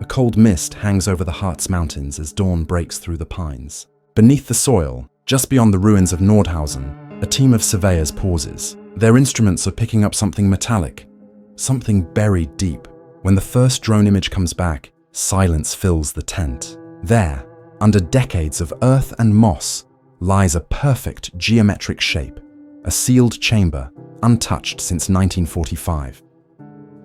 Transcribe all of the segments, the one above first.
A cold mist hangs over the Harz Mountains as dawn breaks through the pines. Beneath the soil, just beyond the ruins of Nordhausen, a team of surveyors pauses. Their instruments are picking up something metallic, something buried deep. When the first drone image comes back, silence fills the tent. There, under decades of earth and moss, lies a perfect geometric shape, a sealed chamber, untouched since 1945.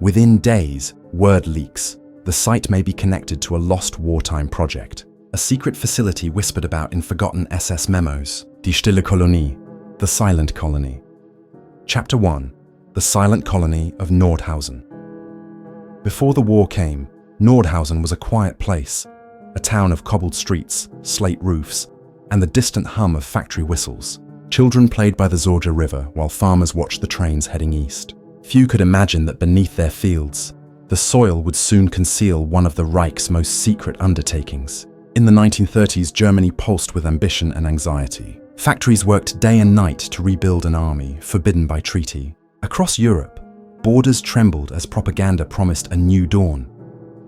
Within days, word leaks. The site may be connected to a lost wartime project, a secret facility whispered about in forgotten SS memos, Die Stille Kolonie, the Silent Colony. Chapter 1, The Silent Colony of Nordhausen. Before the war came, Nordhausen was a quiet place, a town of cobbled streets, slate roofs, and the distant hum of factory whistles. Children played by the Zorge River while farmers watched the trains heading east. Few could imagine that beneath their fields, the soil would soon conceal one of the Reich's most secret undertakings. In the 1930s, Germany pulsed with ambition and anxiety. Factories worked day and night to rebuild an army forbidden by treaty. Across Europe, borders trembled as propaganda promised a new dawn.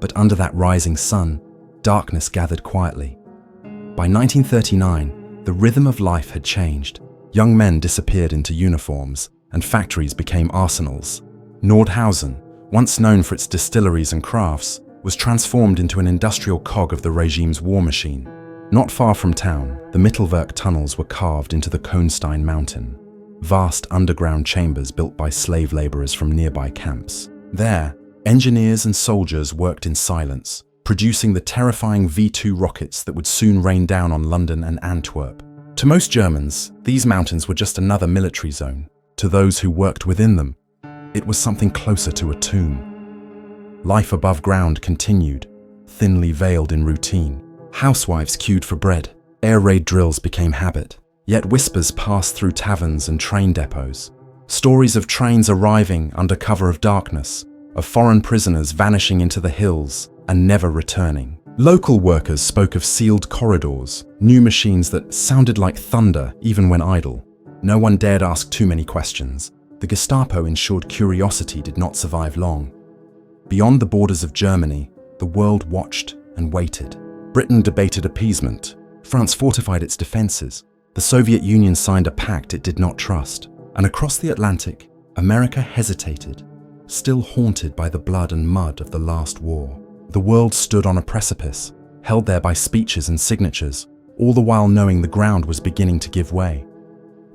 But under that rising sun, darkness gathered quietly. By 1939, the rhythm of life had changed. Young men disappeared into uniforms, and factories became arsenals. Nordhausen, once known for its distilleries and crafts, was transformed into an industrial cog of the regime's war machine. Not far from town, the Mittelwerk tunnels were carved into the Kohnstein mountain, vast underground chambers built by slave laborers from nearby camps. There, engineers and soldiers worked in silence, producing the terrifying V-2 rockets that would soon rain down on London and Antwerp. To most Germans, these mountains were just another military zone. To those who worked within them, it was something closer to a tomb. Life above ground continued, thinly veiled in routine. Housewives queued for bread. Air raid drills became habit. Yet whispers passed through taverns and train depots. Stories of trains arriving under cover of darkness, of foreign prisoners vanishing into the hills and never returning. Local workers spoke of sealed corridors, new machines that sounded like thunder even when idle. No one dared ask too many questions. The Gestapo ensured curiosity did not survive long. Beyond the borders of Germany, the world watched and waited. Britain debated appeasement. France fortified its defenses. The Soviet Union signed a pact it did not trust. And across the Atlantic, America hesitated, still haunted by the blood and mud of the last war. The world stood on a precipice, held there by speeches and signatures, all the while knowing the ground was beginning to give way.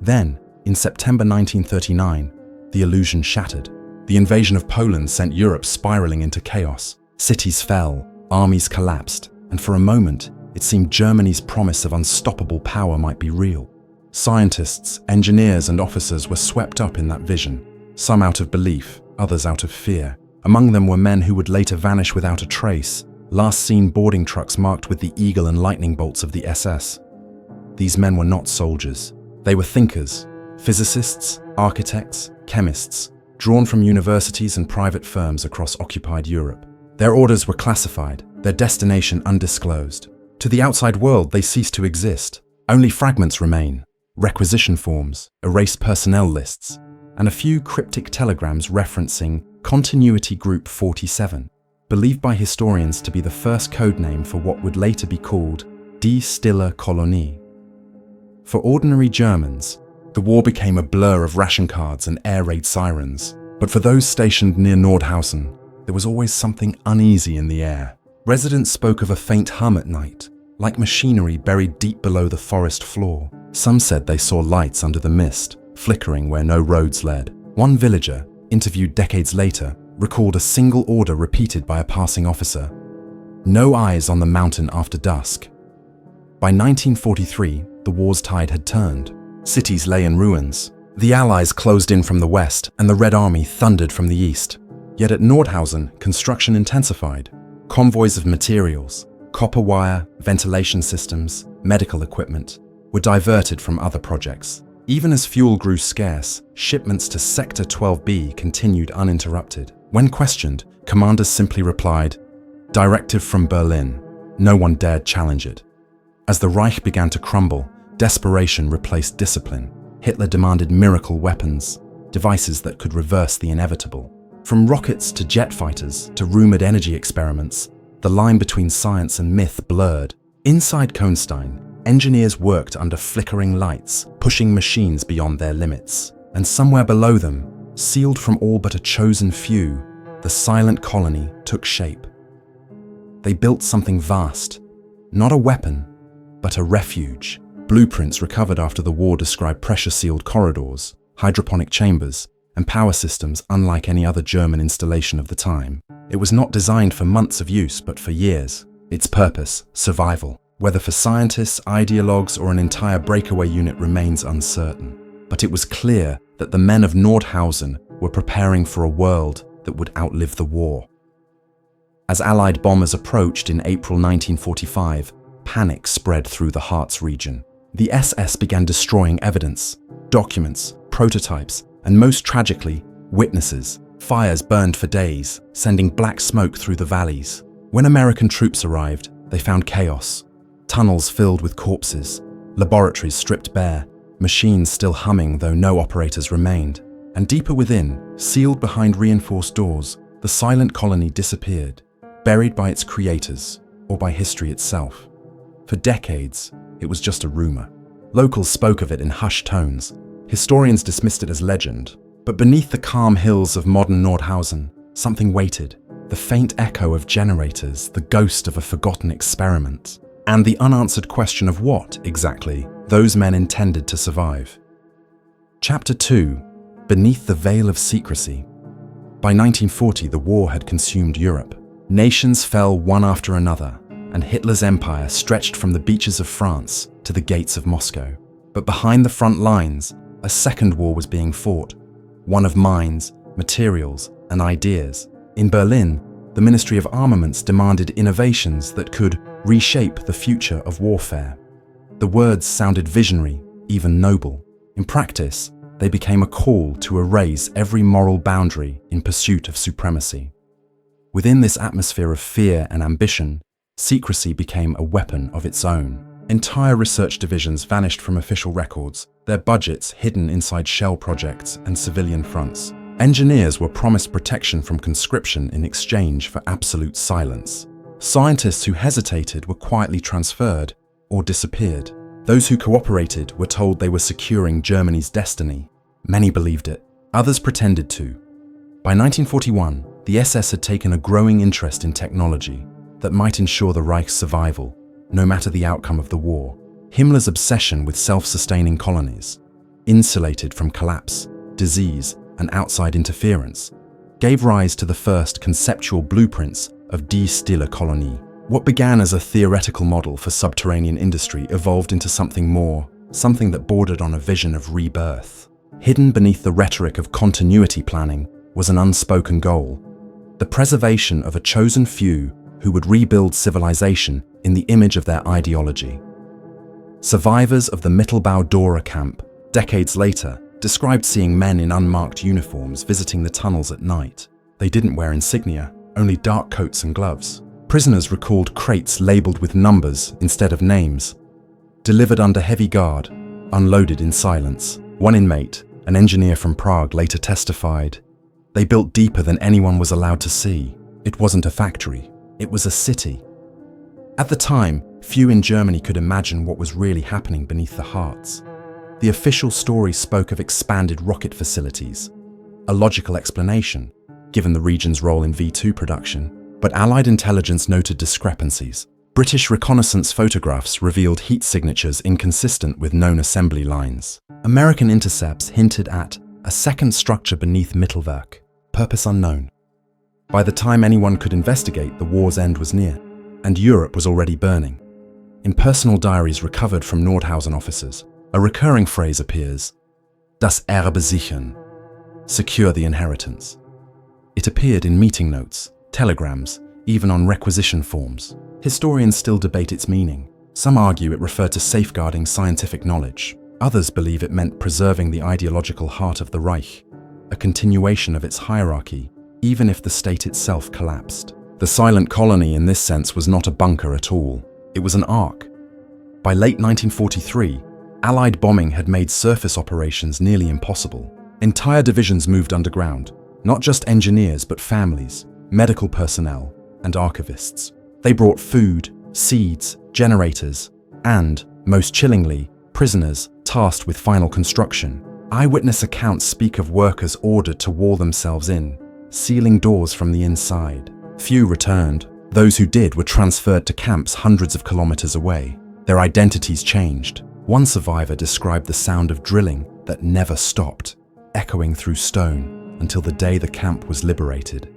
Then, in September 1939, the illusion shattered. The invasion of Poland sent Europe spiraling into chaos. Cities fell, armies collapsed, and for a moment, it seemed Germany's promise of unstoppable power might be real. Scientists, engineers, and officers were swept up in that vision, some out of belief, others out of fear. Among them were men who would later vanish without a trace, last seen boarding trucks marked with the eagle and lightning bolts of the SS. These men were not soldiers. They were thinkers, physicists, architects, chemists, drawn from universities and private firms across occupied Europe. Their orders were classified, their destination undisclosed. To the outside world, they ceased to exist. Only fragments remain, requisition forms, erased personnel lists, and a few cryptic telegrams referencing Continuity Group 47, believed by historians to be the first code name for what would later be called Die Stille Kolonie. For ordinary Germans, the war became a blur of ration cards and air raid sirens. But for those stationed near Nordhausen, there was always something uneasy in the air. Residents spoke of a faint hum at night, like machinery buried deep below the forest floor. Some said they saw lights under the mist, flickering where no roads led. One villager, interviewed decades later, recalled a single order repeated by a passing officer: "No eyes on the mountain after dusk." By 1943, the war's tide had turned. Cities lay in ruins. The Allies closed in from the west, and the Red Army thundered from the east. Yet at Nordhausen, construction intensified. Convoys of materials, copper wire, ventilation systems, medical equipment, were diverted from other projects. Even as fuel grew scarce, shipments to Sector 12B continued uninterrupted. When questioned, commanders simply replied, "Directive from Berlin." No one dared challenge it. As the Reich began to crumble, desperation replaced discipline. Hitler demanded miracle weapons, devices that could reverse the inevitable. From rockets to jet fighters to rumored energy experiments, The line between science and myth blurred. Inside Kohnstein, engineers worked under flickering lights, pushing machines beyond their limits. And somewhere below them, sealed from all but a chosen few, the silent colony took shape. They built something vast, not a weapon, but a refuge. Blueprints recovered after the war describe pressure-sealed corridors, hydroponic chambers, and power systems unlike any other German installation of the time. It was not designed for months of use, but for years. Its purpose, survival, whether for scientists, ideologues, or an entire breakaway unit remains uncertain. But it was clear that the men of Nordhausen were preparing for a world that would outlive the war. As Allied bombers approached in April 1945, panic spread through the Harz region. The SS began destroying evidence, documents, prototypes, and most tragically, witnesses. Fires burned for days, sending black smoke through the valleys. When American troops arrived, they found chaos. Tunnels filled with corpses, laboratories stripped bare, machines still humming though no operators remained. And deeper within, sealed behind reinforced doors, the silent colony disappeared, buried by its creators or by history itself. For decades, it was just a rumor. Locals spoke of it in hushed tones. Historians dismissed it as legend. But beneath the calm hills of modern Nordhausen, something waited. The faint echo of generators, the ghost of a forgotten experiment, and the unanswered question of what, exactly, those men intended to survive. Chapter 2. Beneath the Veil of Secrecy. By 1940, the war had consumed Europe. Nations fell one after another, and Hitler's empire stretched from the beaches of France to the gates of Moscow. But behind the front lines, a second war was being fought, one of minds, materials, and ideas. In Berlin, the Ministry of Armaments demanded innovations that could reshape the future of warfare. The words sounded visionary, even noble. In practice, they became a call to erase every moral boundary in pursuit of supremacy. Within this atmosphere of fear and ambition, secrecy became a weapon of its own. Entire research divisions vanished from official records, their budgets hidden inside shell projects and civilian fronts. Engineers were promised protection from conscription in exchange for absolute silence. Scientists who hesitated were quietly transferred or disappeared. Those who cooperated were told they were securing Germany's destiny. Many believed it, others pretended to. By 1941, the SS had taken a growing interest in technology that might ensure the Reich's survival, no matter the outcome of the war. Himmler's obsession with self-sustaining colonies, insulated from collapse, disease, and outside interference, gave rise to the first conceptual blueprints of Die Stille Kolonie. What began as a theoretical model for subterranean industry evolved into something more, something that bordered on a vision of rebirth. Hidden beneath the rhetoric of continuity planning was an unspoken goal: the preservation of a chosen few who would rebuild civilization in the image of their ideology. Survivors of the Mittelbau Dora camp, decades later, described seeing men in unmarked uniforms visiting the tunnels at night. They didn't wear insignia, only dark coats and gloves. Prisoners recalled crates labeled with numbers instead of names, delivered under heavy guard, unloaded in silence. One inmate, an engineer from Prague, later testified, "They built deeper than anyone was allowed to see. It wasn't a factory, it was a city." At the time, few in Germany could imagine what was really happening beneath the Harz. The official story spoke of expanded rocket facilities, a logical explanation, given the region's role in V2 production, but Allied intelligence noted discrepancies. British reconnaissance photographs revealed heat signatures inconsistent with known assembly lines. American intercepts hinted at a second structure beneath Mittelwerk, purpose unknown. By the time anyone could investigate, the war's end was near, and Europe was already burning. In personal diaries recovered from Nordhausen officers, a recurring phrase appears: "Das Erbe sichern," secure the inheritance. It appeared in meeting notes, telegrams, even on requisition forms. Historians still debate its meaning. Some argue it referred to safeguarding scientific knowledge. Others believe it meant preserving the ideological heart of the Reich, a continuation of its hierarchy, even if the state itself collapsed. The silent colony in this sense was not a bunker at all. It was an ark. By late 1943, Allied bombing had made surface operations nearly impossible. Entire divisions moved underground, not just engineers but families, medical personnel, and archivists. They brought food, seeds, generators, and, most chillingly, prisoners tasked with final construction. Eyewitness accounts speak of workers ordered to wall themselves in, sealing doors from the inside. Few returned. Those who did were transferred to camps hundreds of kilometers away. Their identities changed. One survivor described the sound of drilling that never stopped, echoing through stone until the day the camp was liberated.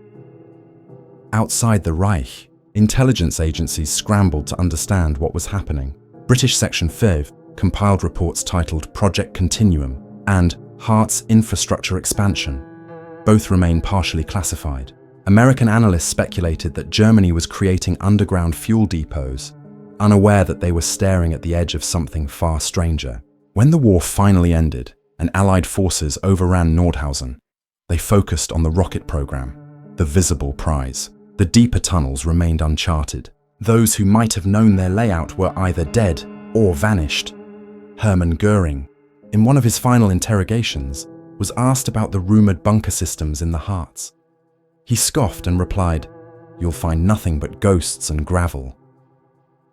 Outside the Reich, intelligence agencies scrambled to understand what was happening. British Section 5 compiled reports titled Project Continuum and Heart's Infrastructure Expansion. Both remain partially classified. American analysts speculated that Germany was creating underground fuel depots, unaware that they were staring at the edge of something far stranger. When the war finally ended and Allied forces overran Nordhausen, they focused on the rocket program, the visible prize. The deeper tunnels remained uncharted. Those who might have known their layout were either dead or vanished. Hermann Göring, in one of his final interrogations, was asked about the rumored bunker systems in the Harz. He scoffed and replied, "You'll find nothing but ghosts and gravel."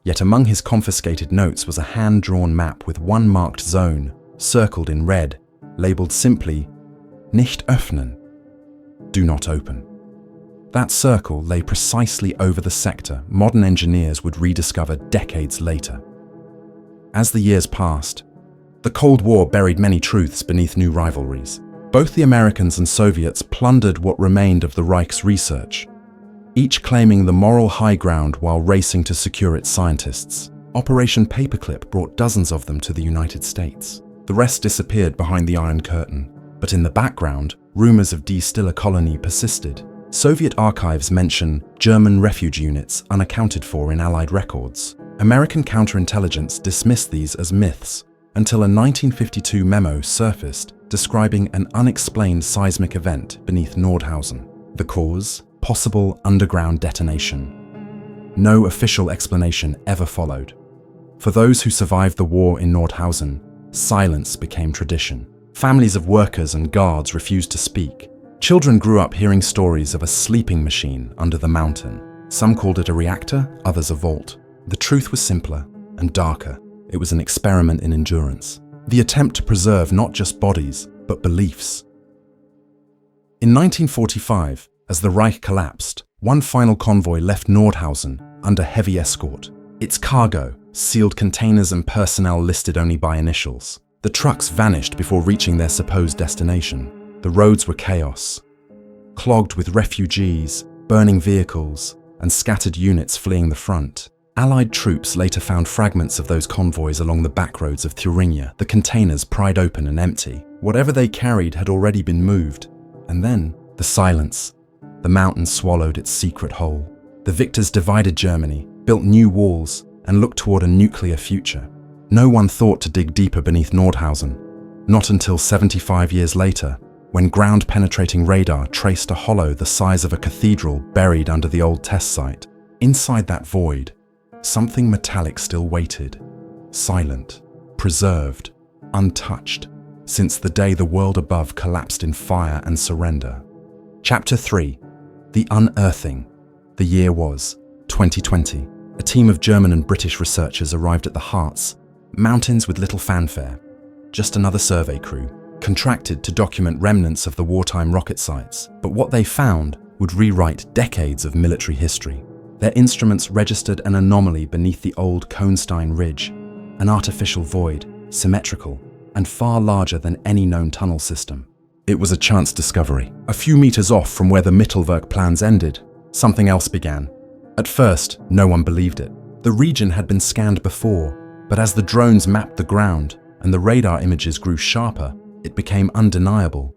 Yet among his confiscated notes was a hand-drawn map with one marked zone, circled in red, labeled simply, "Nicht öffnen," do not open. That circle lay precisely over the sector modern engineers would rediscover decades later. As the years passed, the Cold War buried many truths beneath new rivalries. Both the Americans and Soviets plundered what remained of the Reich's research, each claiming the moral high ground while racing to secure its scientists. Operation Paperclip brought dozens of them to the United States. The rest disappeared behind the Iron Curtain. But in the background, rumors of D. Stiller colony persisted. Soviet archives mention German refuge units unaccounted for in Allied records. American counterintelligence dismissed these as myths until a 1952 memo surfaced describing an unexplained seismic event beneath Nordhausen. The cause? Possible underground detonation. No official explanation ever followed. For those who survived the war in Nordhausen, silence became tradition. Families of workers and guards refused to speak. Children grew up hearing stories of a sleeping machine under the mountain. Some called it a reactor, others a vault. The truth was simpler and darker. It was an experiment in endurance. The attempt to preserve not just bodies, but beliefs. In 1945, as the Reich collapsed, one final convoy left Nordhausen under heavy escort. Its cargo, sealed containers and personnel listed only by initials. The trucks vanished before reaching their supposed destination. The roads were chaos, clogged with refugees, burning vehicles, and scattered units fleeing the front. Allied troops later found fragments of those convoys along the back roads of Thuringia, the containers pried open and empty. Whatever they carried had already been moved. And then, the silence. The mountain swallowed its secret whole. The victors divided Germany, built new walls, and looked toward a nuclear future. No one thought to dig deeper beneath Nordhausen. Not until 75 years later, when ground-penetrating radar traced a hollow the size of a cathedral buried under the old test site. Inside that void, something metallic still waited, silent, preserved, untouched, since the day the world above collapsed in fire and surrender. Chapter 3. The Unearthing. The year was 2020. A team of German and British researchers arrived at the Harz, mountains with little fanfare. Just another survey crew, contracted to document remnants of the wartime rocket sites. But what they found would rewrite decades of military history. Their instruments registered an anomaly beneath the old Kohnstein Ridge, an artificial void, symmetrical, and far larger than any known tunnel system. It was a chance discovery. A few meters off from where the Mittelwerk plans ended, something else began. At first, no one believed it. The region had been scanned before, but as the drones mapped the ground and the radar images grew sharper, it became undeniable.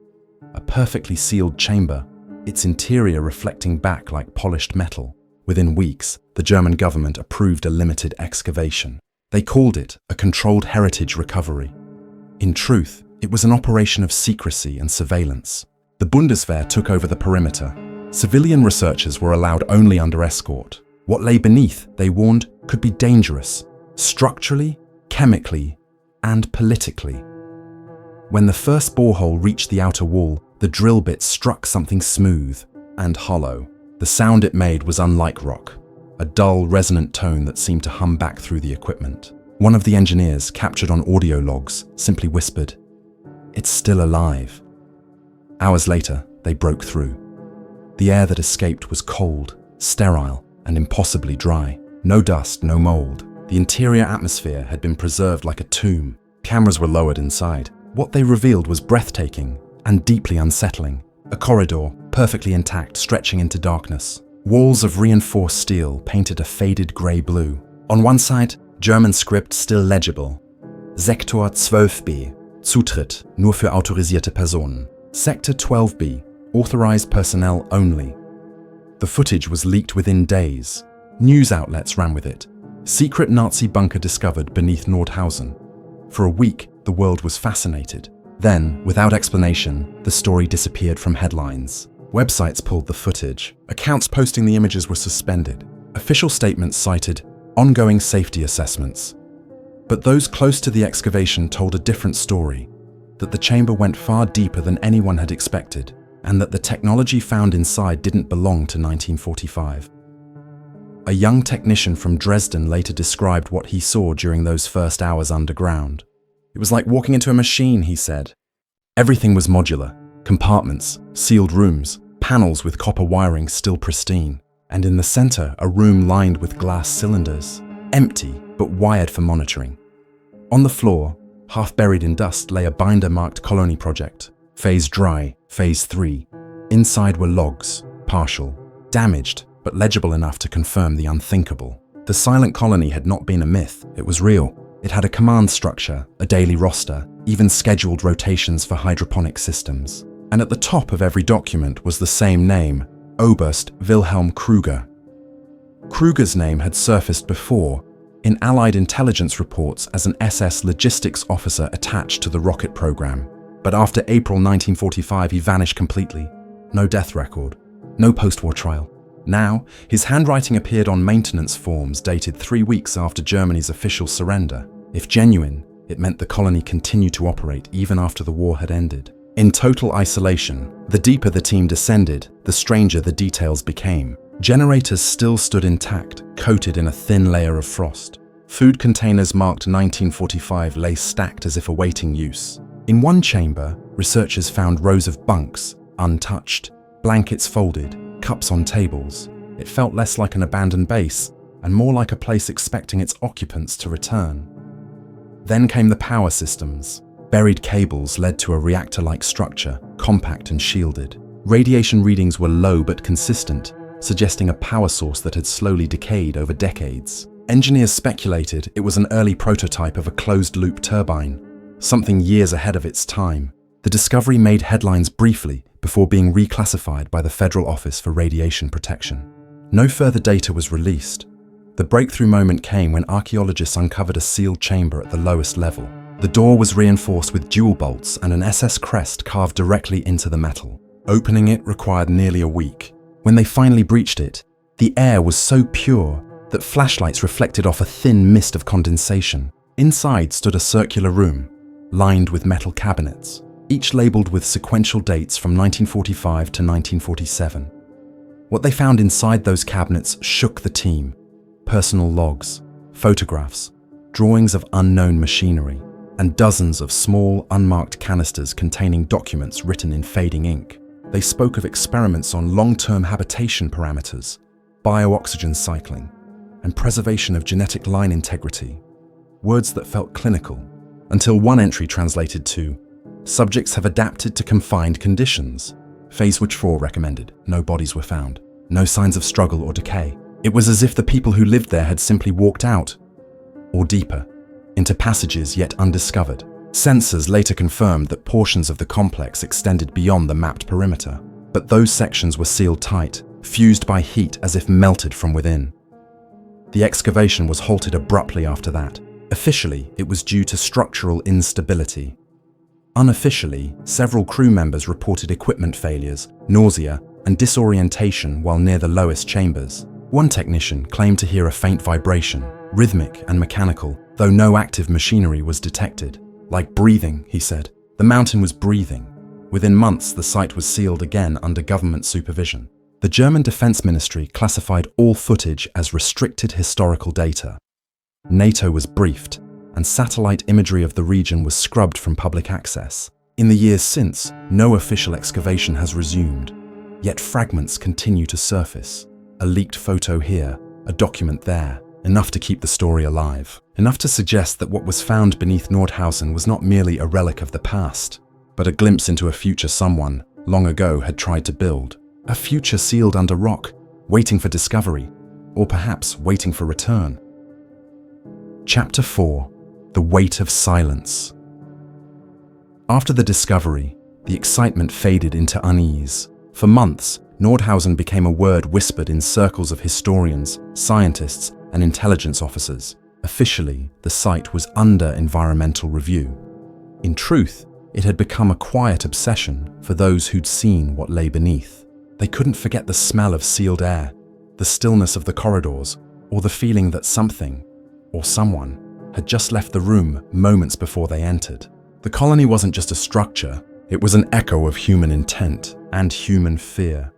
A perfectly sealed chamber, its interior reflecting back like polished metal. Within weeks, the German government approved a limited excavation. They called it a controlled heritage recovery. In truth, it was an operation of secrecy and surveillance. The Bundeswehr took over the perimeter. Civilian researchers were allowed only under escort. What lay beneath, they warned, could be dangerous, structurally, chemically, and politically. When the first borehole reached the outer wall, the drill bit struck something smooth and hollow. The sound it made was unlike rock, a dull, resonant tone that seemed to hum back through the equipment. One of the engineers, captured on audio logs, simply whispered, "It's still alive." Hours later, they broke through. The air that escaped was cold, sterile, and impossibly dry. No dust, no mold. The interior atmosphere had been preserved like a tomb. Cameras were lowered inside. What they revealed was breathtaking and deeply unsettling. A corridor, perfectly intact, stretching into darkness. Walls of reinforced steel painted a faded grey blue. On one side, German script still legible. Sektor 12b, Zutritt nur für autorisierte Personen. Sector 12b, authorized personnel only. The footage was leaked within days. News outlets ran with it. Secret Nazi bunker discovered beneath Nordhausen. For a week, the world was fascinated. Then, without explanation, the story disappeared from headlines. Websites pulled the footage. Accounts posting the images were suspended. Official statements cited ongoing safety assessments. But those close to the excavation told a different story, that the chamber went far deeper than anyone had expected, and that the technology found inside didn't belong to 1945. A young technician from Dresden later described what he saw during those first hours underground. "It was like walking into a machine," he said. Everything was modular. Compartments, sealed rooms, panels with copper wiring still pristine. And in the center, a room lined with glass cylinders. Empty, but wired for monitoring. On the floor, half buried in dust, lay a binder marked Colony Project. Phase Dry, Phase 3. Inside were logs, partial, damaged, but legible enough to confirm the unthinkable. The silent colony had not been a myth, it was real. It had a command structure, a daily roster, even scheduled rotations for hydroponic systems. And at the top of every document was the same name, Oberst Wilhelm Krüger. Krüger's name had surfaced before, in Allied intelligence reports as an SS logistics officer attached to the rocket program. But after April 1945, he vanished completely. No death record, no post-war trial. Now, his handwriting appeared on maintenance forms dated 3 weeks after Germany's official surrender. If genuine, it meant the colony continued to operate even after the war had ended. In total isolation, the deeper the team descended, the stranger the details became. Generators still stood intact, coated in a thin layer of frost. Food containers marked 1945 lay stacked as if awaiting use. In one chamber, researchers found rows of bunks, untouched, blankets folded, cups on tables. It felt less like an abandoned base and more like a place expecting its occupants to return. Then came the power systems. Buried cables led to a reactor-like structure, compact and shielded. Radiation readings were low but consistent, suggesting a power source that had slowly decayed over decades. Engineers speculated it was an early prototype of a closed-loop turbine, something years ahead of its time. The discovery made headlines briefly before being reclassified by the Federal Office for Radiation Protection. No further data was released. The breakthrough moment came when archaeologists uncovered a sealed chamber at the lowest level. The door was reinforced with dual bolts and an SS crest carved directly into the metal. Opening it required nearly a week. When they finally breached it, the air was so pure that flashlights reflected off a thin mist of condensation. Inside stood a circular room, lined with metal cabinets, each labeled with sequential dates from 1945 to 1947. What they found inside those cabinets shook the team. Personal logs, photographs, drawings of unknown machinery, and dozens of small, unmarked canisters containing documents written in fading ink. They spoke of experiments on long-term habitation parameters, bio-oxygen cycling, and preservation of genetic line integrity, words that felt clinical, until one entry translated to, "Subjects have adapted to confined conditions. Phase 4 recommended. No bodies were found. No signs of struggle or decay." It was as if the people who lived there had simply walked out, or deeper, into passages yet undiscovered. Sensors later confirmed that portions of the complex extended beyond the mapped perimeter, but those sections were sealed tight, fused by heat as if melted from within. The excavation was halted abruptly after that. Officially, it was due to structural instability. Unofficially, several crew members reported equipment failures, nausea, and disorientation while near the lowest chambers. One technician claimed to hear a faint vibration, rhythmic and mechanical, though no active machinery was detected. "Like breathing," he said. The mountain was breathing. Within months, the site was sealed again under government supervision. The German Defense Ministry classified all footage as restricted historical data. NATO was briefed, and satellite imagery of the region was scrubbed from public access. In the years since, no official excavation has resumed, yet fragments continue to surface. A leaked photo here, a document there, enough to keep the story alive. Enough to suggest that what was found beneath Nordhausen was not merely a relic of the past, but a glimpse into a future someone, long ago, had tried to build. A future sealed under rock, waiting for discovery, or perhaps waiting for return. Chapter 4. The Weight of Silence. After the discovery, the excitement faded into unease. For months, Nordhausen became a word whispered in circles of historians, scientists, and intelligence officers. Officially, the site was under environmental review. In truth, it had become a quiet obsession for those who'd seen what lay beneath. They couldn't forget the smell of sealed air, the stillness of the corridors, or the feeling that something, or someone, had just left the room moments before they entered. The colony wasn't just a structure, it was an echo of human intent and human fear.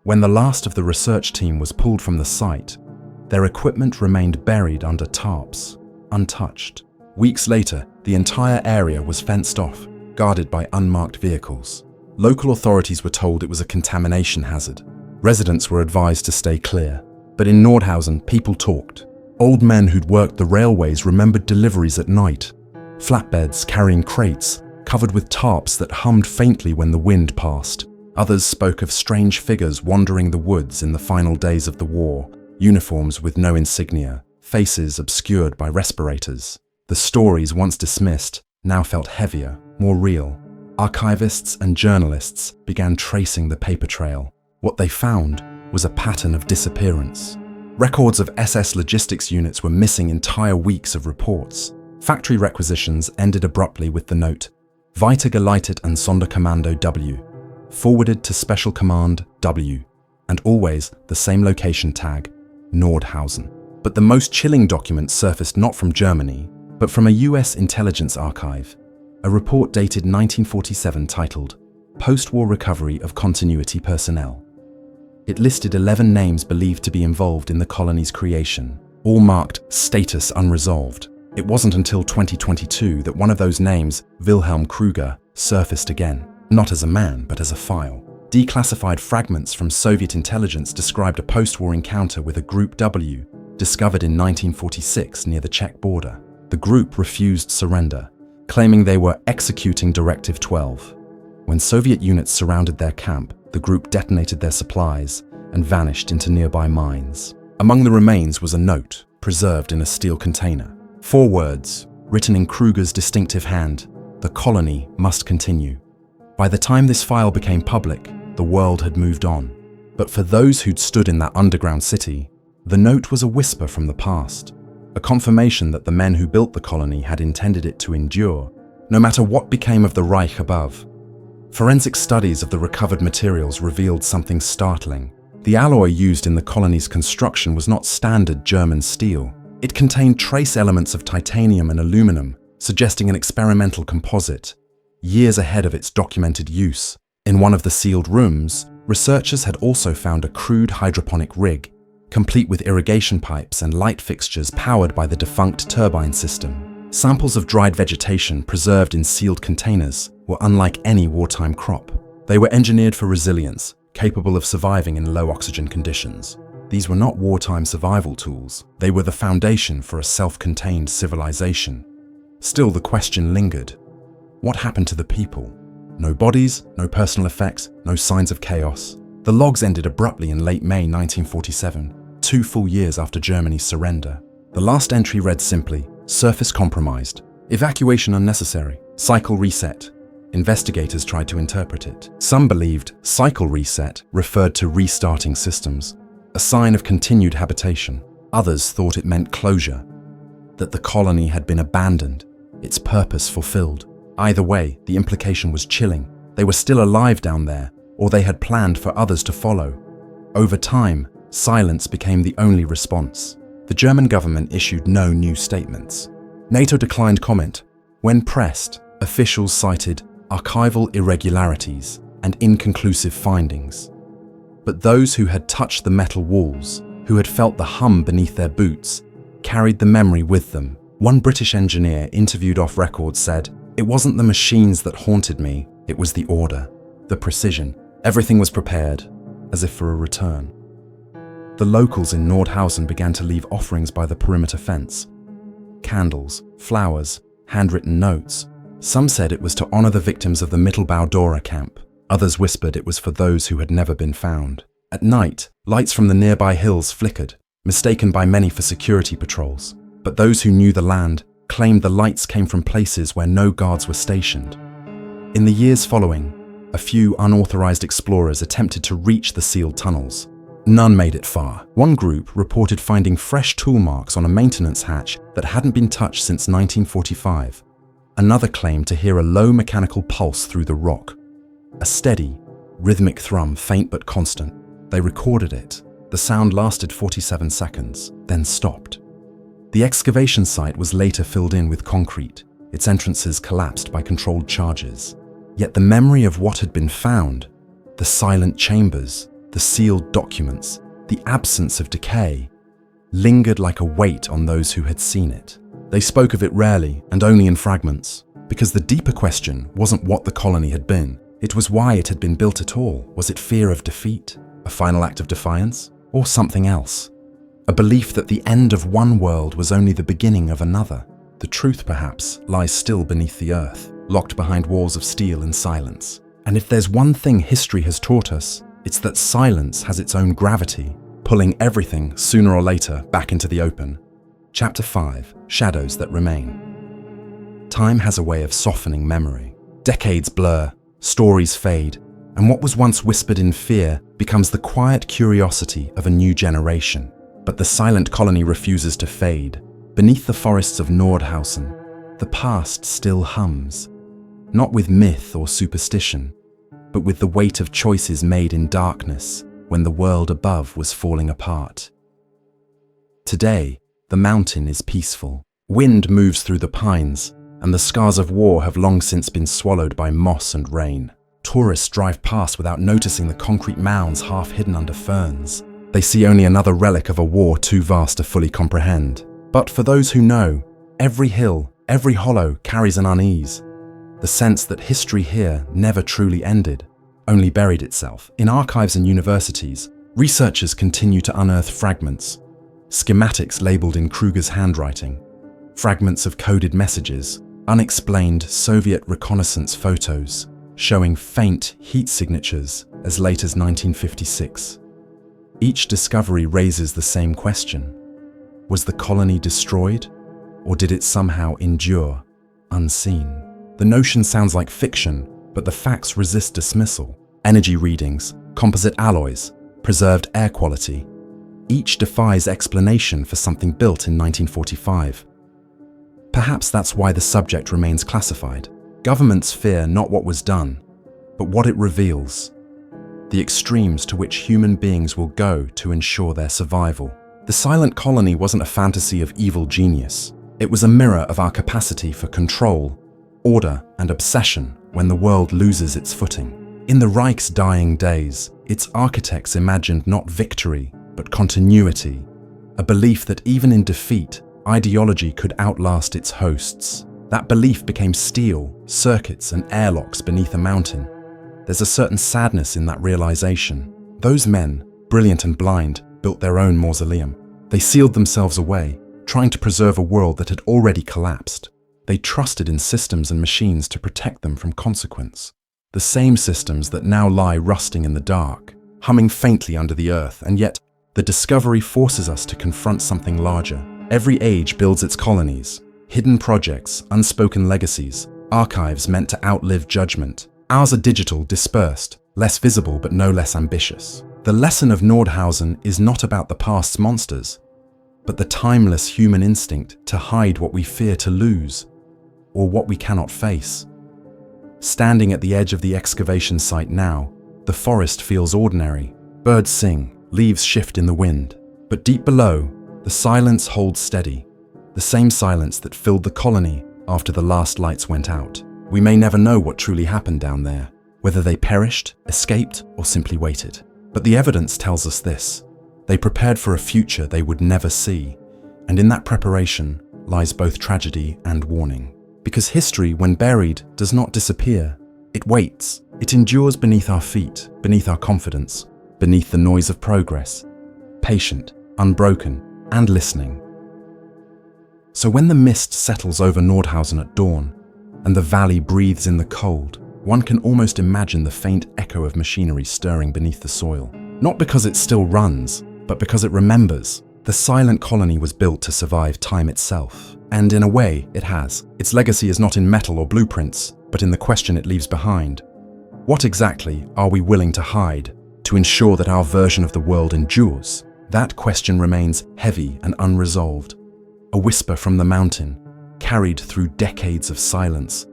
When the last of the research team was pulled from the site, their equipment remained buried under tarps, untouched. Weeks later, the entire area was fenced off, guarded by unmarked vehicles. Local authorities were told it was a contamination hazard. Residents were advised to stay clear. But in Nordhausen, people talked. Old men who'd worked the railways remembered deliveries at night. Flatbeds carrying crates, covered with tarps that hummed faintly when the wind passed. Others spoke of strange figures wandering the woods in the final days of the war, uniforms with no insignia, faces obscured by respirators. The stories, once dismissed, now felt heavier, more real. Archivists and journalists began tracing the paper trail. What they found was a pattern of disappearance. Records of SS logistics units were missing entire weeks of reports. Factory requisitions ended abruptly with the note, Weitergeleitet an Sonderkommando W, forwarded to Special Command W, and always the same location tag, Nordhausen. But the most chilling document surfaced not from Germany, but from a US intelligence archive, a report dated 1947 titled, Post-War Recovery of Continuity Personnel. It listed 11 names believed to be involved in the colony's creation, all marked status unresolved. It wasn't until 2022 that one of those names, Wilhelm Krüger, surfaced again, not as a man, but as a file. Declassified fragments from Soviet intelligence described a post-war encounter with a Group W, discovered in 1946 near the Czech border. The group refused surrender, claiming they were executing Directive 12. When Soviet units surrounded their camp, the group detonated their supplies and vanished into nearby mines. Among the remains was a note, preserved in a steel container. 4 words, written in Krüger's distinctive hand, "The colony must continue." By the time this file became public, the world had moved on. But for those who'd stood in that underground city, the note was a whisper from the past, a confirmation that the men who built the colony had intended it to endure, no matter what became of the Reich above. Forensic studies of the recovered materials revealed something startling. The alloy used in the colony's construction was not standard German steel. It contained trace elements of titanium and aluminum, suggesting an experimental composite, years ahead of its documented use. In one of the sealed rooms, researchers had also found a crude hydroponic rig, complete with irrigation pipes and light fixtures powered by the defunct turbine system. Samples of dried vegetation preserved in sealed containers were unlike any wartime crop. They were engineered for resilience, capable of surviving in low oxygen conditions. These were not wartime survival tools. They were the foundation for a self-contained civilization. Still, the question lingered. What happened to the people? No bodies, no personal effects, no signs of chaos. The logs ended abruptly in late May 1947, 2 full years after Germany's surrender. The last entry read simply, surface compromised, evacuation unnecessary, cycle reset. Investigators tried to interpret it. Some believed cycle reset referred to restarting systems, a sign of continued habitation. Others thought it meant closure, that the colony had been abandoned, its purpose fulfilled. Either way, the implication was chilling. They were still alive down there, or they had planned for others to follow. Over time, silence became the only response. The German government issued no new statements. NATO declined comment. When pressed, officials cited archival irregularities and inconclusive findings. But those who had touched the metal walls, who had felt the hum beneath their boots, carried the memory with them. One British engineer interviewed off record said, "It wasn't the machines that haunted me, it was the order, the precision. Everything was prepared, as if for a return." The locals in Nordhausen began to leave offerings by the perimeter fence. Candles, flowers, handwritten notes. Some said it was to honor the victims of the Mittelbau-Dora camp. Others whispered it was for those who had never been found. At night, lights from the nearby hills flickered, mistaken by many for security patrols. But those who knew the land claimed the lights came from places where no guards were stationed. In the years following, a few unauthorized explorers attempted to reach the sealed tunnels. None made it far. One group reported finding fresh tool marks on a maintenance hatch that hadn't been touched since 1945. Another claimed to hear a low mechanical pulse through the rock. A steady, rhythmic thrum, faint but constant. They recorded it. The sound lasted 47 seconds, then stopped. The excavation site was later filled in with concrete, its entrances collapsed by controlled charges. Yet the memory of what had been found, the silent chambers, the sealed documents, the absence of decay, lingered like a weight on those who had seen it. They spoke of it rarely and only in fragments, because the deeper question wasn't what the colony had been, it was why it had been built at all. Was it fear of defeat, a final act of defiance, or something else? A belief that the end of one world was only the beginning of another. The truth, perhaps, lies still beneath the earth, locked behind walls of steel and silence. And if there's one thing history has taught us, it's that silence has its own gravity, pulling everything, sooner or later, back into the open. Chapter 5, Shadows That Remain. Time has a way of softening memory. Decades blur, stories fade, and what was once whispered in fear becomes the quiet curiosity of a new generation. But the silent colony refuses to fade. Beneath the forests of Nordhausen, the past still hums, not with myth or superstition, but with the weight of choices made in darkness when the world above was falling apart. Today, the mountain is peaceful. Wind moves through the pines, and the scars of war have long since been swallowed by moss and rain. Tourists drive past without noticing the concrete mounds half hidden under ferns. They see only another relic of a war too vast to fully comprehend. But for those who know, every hill, every hollow carries an unease. The sense that history here never truly ended, only buried itself. In archives and universities, researchers continue to unearth fragments, schematics labeled in Kruger's handwriting, fragments of coded messages, unexplained Soviet reconnaissance photos showing faint heat signatures as late as 1956. Each discovery raises the same question. Was the colony destroyed, or did it somehow endure, unseen? The notion sounds like fiction, but the facts resist dismissal. Energy readings, composite alloys, preserved air quality. Each defies explanation for something built in 1945. Perhaps that's why the subject remains classified. Governments fear not what was done, but what it reveals. The extremes to which human beings will go to ensure their survival. The silent colony wasn't a fantasy of evil genius. It was a mirror of our capacity for control, order, and obsession when the world loses its footing. In the Reich's dying days, its architects imagined not victory, but continuity, a belief that even in defeat, ideology could outlast its hosts. That belief became steel, circuits, and airlocks beneath a mountain. There's a certain sadness in that realization. Those men, brilliant and blind, built their own mausoleum. They sealed themselves away, trying to preserve a world that had already collapsed. They trusted in systems and machines to protect them from consequence. The same systems that now lie rusting in the dark, humming faintly under the earth, and yet the discovery forces us to confront something larger. Every age builds its colonies, hidden projects, unspoken legacies, archives meant to outlive judgment. Ours are digital, dispersed, less visible but no less ambitious. The lesson of Nordhausen is not about the past's monsters, but the timeless human instinct to hide what we fear to lose, or what we cannot face. Standing at the edge of the excavation site now, the forest feels ordinary. Birds sing, leaves shift in the wind. But deep below, the silence holds steady, the same silence that filled the colony after the last lights went out. We may never know what truly happened down there, whether they perished, escaped, or simply waited. But the evidence tells us this. They prepared for a future they would never see, and in that preparation lies both tragedy and warning. Because history, when buried, does not disappear. It waits. It endures beneath our feet, beneath our confidence, beneath the noise of progress, patient, unbroken, and listening. So when the mist settles over Nordhausen at dawn, and the valley breathes in the cold, one can almost imagine the faint echo of machinery stirring beneath the soil. Not because it still runs, but because it remembers. The silent colony was built to survive time itself. And in a way, it has. Its legacy is not in metal or blueprints, but in the question it leaves behind. What exactly are we willing to hide to ensure that our version of the world endures? That question remains heavy and unresolved. A whisper from the mountain, carried through decades of silence,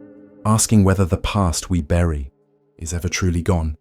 asking whether the past we bury is ever truly gone.